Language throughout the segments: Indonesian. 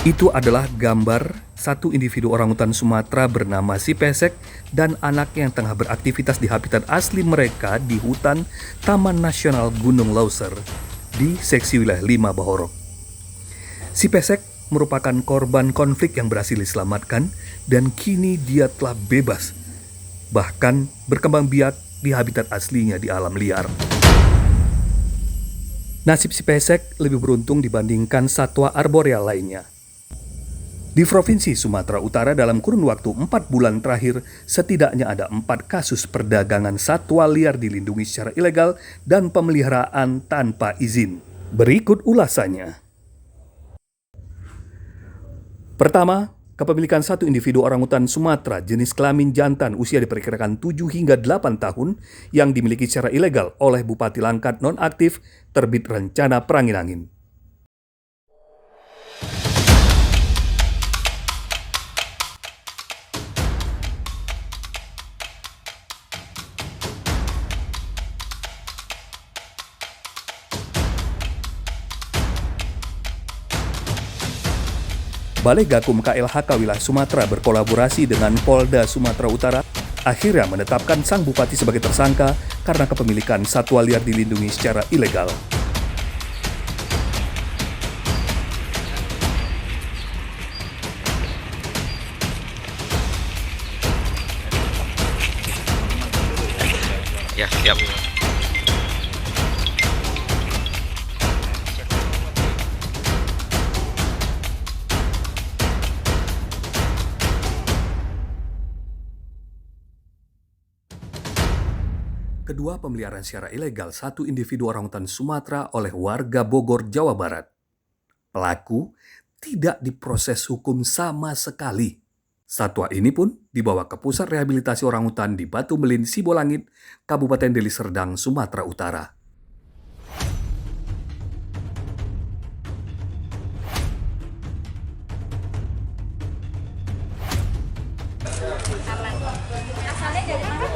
Itu adalah gambar satu individu orangutan Sumatera bernama si Pesek dan anaknya yang tengah beraktivitas di habitat asli mereka di hutan Taman Nasional Gunung Leuser di seksi wilayah 5 Bahorok. Si Pesek merupakan korban konflik yang berhasil diselamatkan dan kini dia telah bebas, bahkan berkembang biak di habitat aslinya di alam liar. Nasib si Pesek lebih beruntung dibandingkan satwa arboreal lainnya. Di Provinsi Sumatera Utara dalam kurun waktu 4 bulan terakhir, setidaknya ada 4 kasus perdagangan satwa liar dilindungi secara ilegal dan pemeliharaan tanpa izin. Berikut ulasannya. Pertama, kepemilikan satu individu orangutan Sumatera jenis kelamin jantan usia diperkirakan 7 hingga 8 tahun yang dimiliki secara ilegal oleh Bupati Langkat nonaktif terbit rencana perangin-angin. Balai Gakum KLHK wilayah Sumatera berkolaborasi dengan Polda Sumatera Utara akhirnya menetapkan sang bupati sebagai tersangka karena kepemilikan satwa liar dilindungi secara ilegal. Ya, siap. Kedua, pemeliharaan secara ilegal satu individu orangutan Sumatera oleh warga Bogor, Jawa Barat. Pelaku tidak diproses hukum sama sekali. Satwa ini pun dibawa ke Pusat Rehabilitasi Orangutan di Batu Melin, Sibolangit, Kabupaten Deli Serdang, Sumatera Utara. Asalnya dari mana?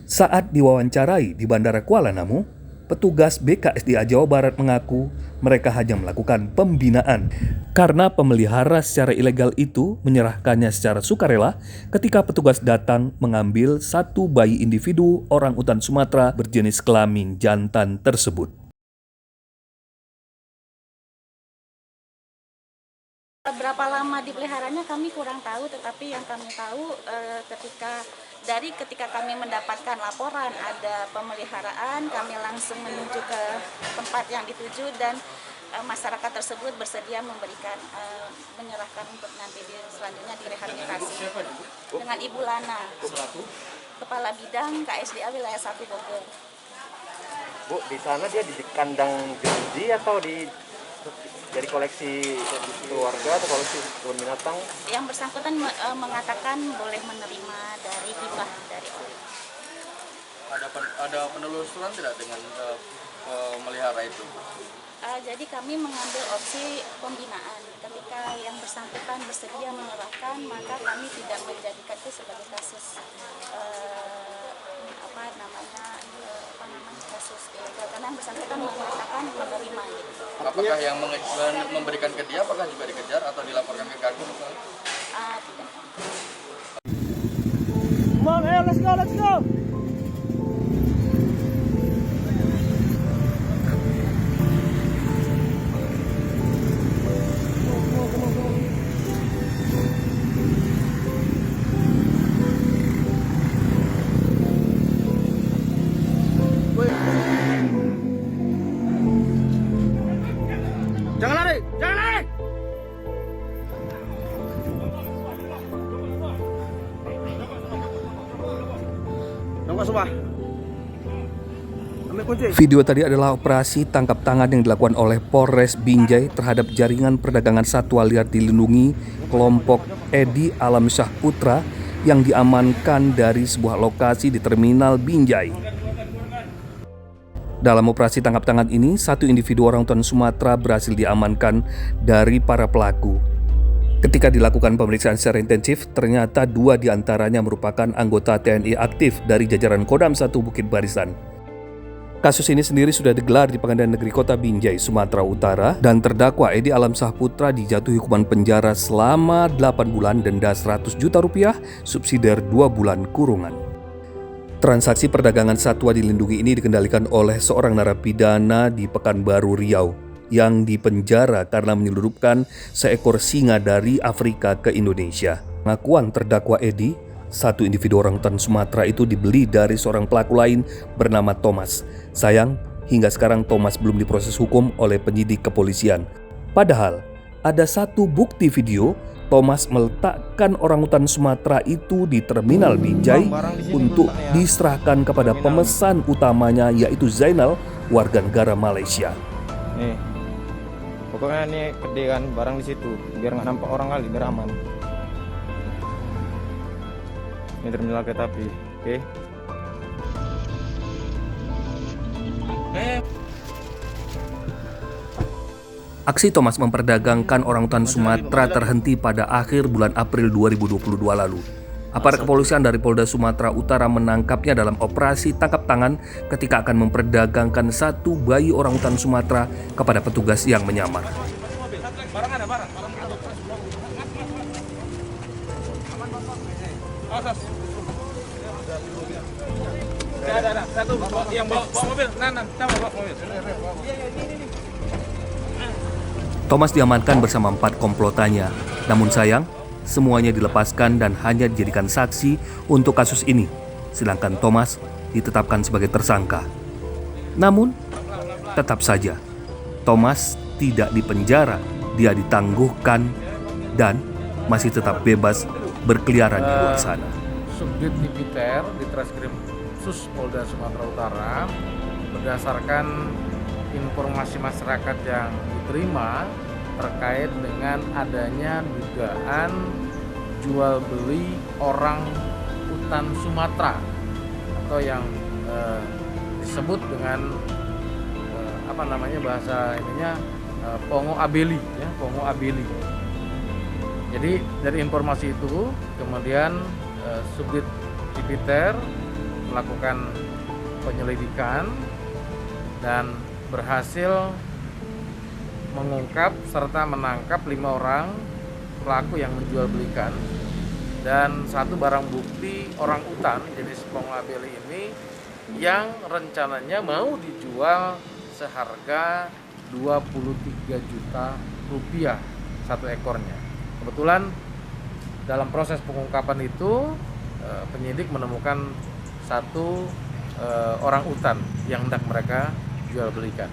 Saat diwawancarai di Bandara Kuala Namu, petugas BKSDA Jawa Barat mengaku mereka hanya melakukan pembinaan karena pemelihara secara ilegal itu menyerahkannya secara sukarela ketika petugas datang mengambil satu bayi individu orangutan Sumatera berjenis kelamin jantan tersebut. Berapa lama dipeliharanya kami kurang tahu, tetapi yang kami tahu ketika kami mendapatkan laporan ada pemeliharaan, kami langsung menuju ke tempat yang dituju dan masyarakat tersebut bersedia menyerahkan untuk nanti selanjutnya direhabilitasi. Dengan Ibu Lana, Kepala Bidang KSDA Wilayah 1 Bogor. Bu, di sana dia di kandang judi atau dari koleksi keluarga atau koleksi kebun binatang? Yang bersangkutan mengatakan boleh menerima dari hibah dari Allah. Ada penelusuran tidak dengan melihara itu? Jadi kami mengambil opsi pembinaan. Ketika yang bersangkutan bersedia menyerahkan, maka kami tidak menjadikan itu sebagai kasus kasus ilegal, karena yang bersangkutan mengatakan menerima. Apakah yang memberikan ke dia apakah juga dikejar atau dilaporkan ke Gakum misalnya? Tidak. Come on, let's go. Video tadi adalah operasi tangkap tangan yang dilakukan oleh Polres Binjai terhadap jaringan perdagangan satwa liar dilindungi kelompok Edi Alam Syah Putra yang diamankan dari sebuah lokasi di Terminal Binjai. Dalam operasi tangkap tangan ini, satu individu orangutan Sumatera berhasil diamankan dari para pelaku. Ketika dilakukan pemeriksaan secara intensif, ternyata 2 diantaranya merupakan anggota TNI aktif dari jajaran Kodam 1 Bukit Barisan. Kasus ini sendiri sudah digelar di Pengadilan Negeri Kota Binjai, Sumatera Utara, dan terdakwa Edi Alam Syah Putra dijatuhi hukuman penjara selama 8 bulan, denda 100 juta rupiah, subsidiar 2 bulan kurungan. Transaksi perdagangan satwa dilindungi ini dikendalikan oleh seorang narapidana di Pekanbaru, Riau, yang dipenjara karena menyelundupkan seekor singa dari Afrika ke Indonesia. Pengakuan terdakwa Edi, satu individu orangutan Sumatera itu dibeli dari seorang pelaku lain bernama Thomas. Sayang, hingga sekarang Thomas belum diproses hukum oleh penyidik kepolisian. Padahal, ada satu bukti video Thomas meletakkan orangutan Sumatera itu di Terminal Binjai untuk diserahkan kepada pemesan utamanya, yaitu Zainal, warga negara Malaysia. Nih, pokoknya ini gede kan, barang di situ, biar nggak nampak orang kali, biar aman. Ini terminal kereta api, oke? Aksi Thomas memperdagangkan orangutan Sumatera terhenti pada akhir bulan April 2022 lalu. Aparat kepolisian dari Polda Sumatera Utara menangkapnya dalam operasi tangkap tangan ketika akan memperdagangkan satu bayi orangutan Sumatera kepada petugas yang menyamar. Thomas diamankan bersama 4 komplotannya. Namun sayang, semuanya dilepaskan dan hanya dijadikan saksi untuk kasus ini, sedangkan Thomas ditetapkan sebagai tersangka. Namun, tetap saja, Thomas tidak dipenjara, dia ditangguhkan dan masih tetap bebas berkeliaran di luar sana. Subdit Tipiter di Treskrim Sus Polda Sumatera Utara berdasarkan informasi masyarakat yang diterima terkait dengan adanya dugaan jual beli orang utan Sumatera atau yang disebut dengan bahasa ininya Pongo abeli, ya, Pongo abeli. Jadi dari informasi itu kemudian Subdit Tipiter melakukan penyelidikan dan berhasil mengungkap serta menangkap 5 orang pelaku yang menjual belikan dan 1 barang bukti orang utan jenis Pongo abeli ini yang rencananya mau dijual seharga 23 juta rupiah 1 ekornya. Kebetulan dalam proses pengungkapan itu penyidik menemukan 1 orang utan yang hendak mereka jual belikan.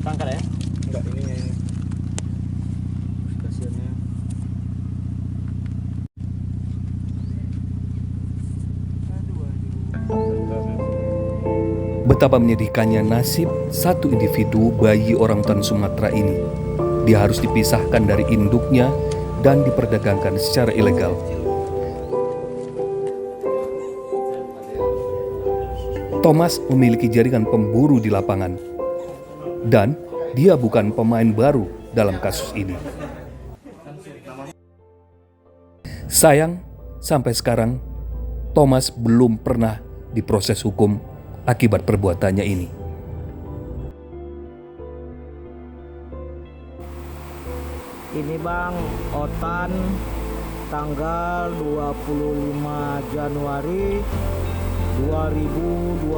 Tangkal ya? Enggak, ini stasiunnya. Betapa menyedihkannya nasib satu individu bayi orangutan Sumatera ini. Dia harus dipisahkan dari induknya dan diperdagangkan secara ilegal. Thomas memiliki jaringan pemburu di lapangan, dan dia bukan pemain baru dalam kasus ini. Sayang, sampai sekarang Thomas belum pernah diproses hukum akibat perbuatannya ini. Ini Bang, Otan tanggal 25 Januari 2022.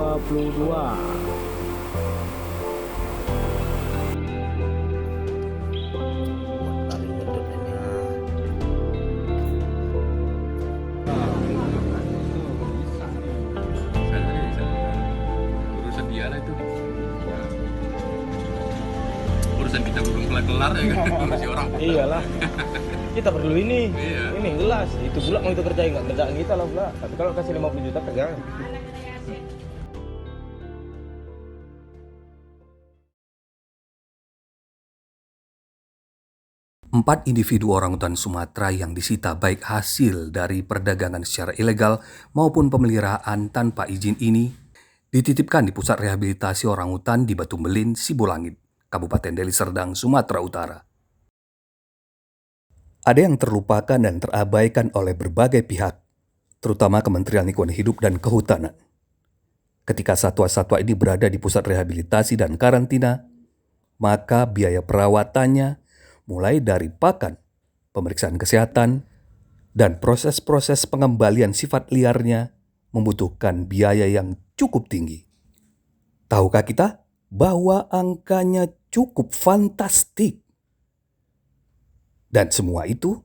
Urusan dia lah itu. Urusan kita belum kelar ya kan, urusan orang. Iyalah. Kita perlu ini. Iya. Ini jelas. Itu pula mau kita kerjain, nggak kerjaan kita lah pula. Tapi kalau kasih 50 juta kerjaan. Empat individu orangutan Sumatera yang disita baik hasil dari perdagangan secara ilegal maupun pemeliharaan tanpa izin ini dititipkan di Pusat Rehabilitasi Orangutan di Batu Belin, Sibolangit, Kabupaten Deli Serdang, Sumatera Utara. Ada yang terlupakan dan terabaikan oleh berbagai pihak, terutama Kementerian Lingkungan Hidup dan Kehutanan. Ketika satwa-satwa ini berada di pusat rehabilitasi dan karantina, maka biaya perawatannya mulai dari pakan, pemeriksaan kesehatan, dan proses-proses pengembalian sifat liarnya membutuhkan biaya yang cukup tinggi. Tahukah kita bahwa angkanya cukup fantastik? Dan semua itu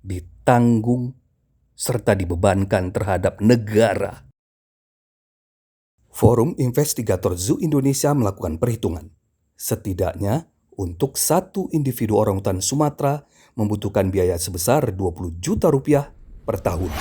ditanggung serta dibebankan terhadap negara. Forum Investigator Zoo Indonesia melakukan perhitungan. Setidaknya untuk satu individu orangutan Sumatera membutuhkan biaya sebesar 20 juta rupiah per tahun.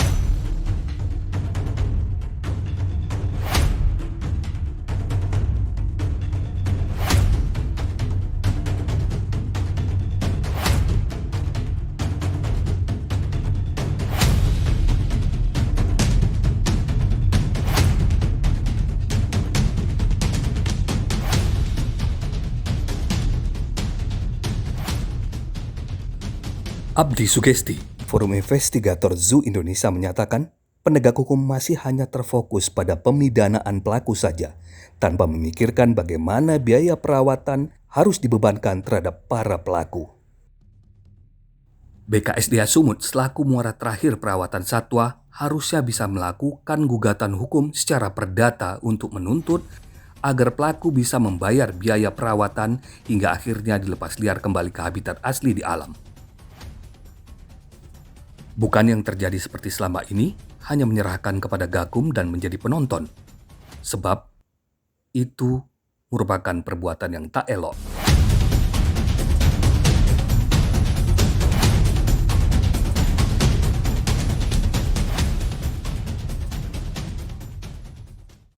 Abdi Sugesti, Forum Investigator Zoo Indonesia menyatakan penegak hukum masih hanya terfokus pada pemidanaan pelaku saja, tanpa memikirkan bagaimana biaya perawatan harus dibebankan terhadap para pelaku. BKSDA Sumut selaku muara terakhir perawatan satwa harusnya bisa melakukan gugatan hukum secara perdata untuk menuntut agar pelaku bisa membayar biaya perawatan hingga akhirnya dilepas liar kembali ke habitat asli di alam. Bukan yang terjadi seperti selama ini, hanya menyerahkan kepada Gakum dan menjadi penonton. Sebab itu merupakan perbuatan yang tak elok.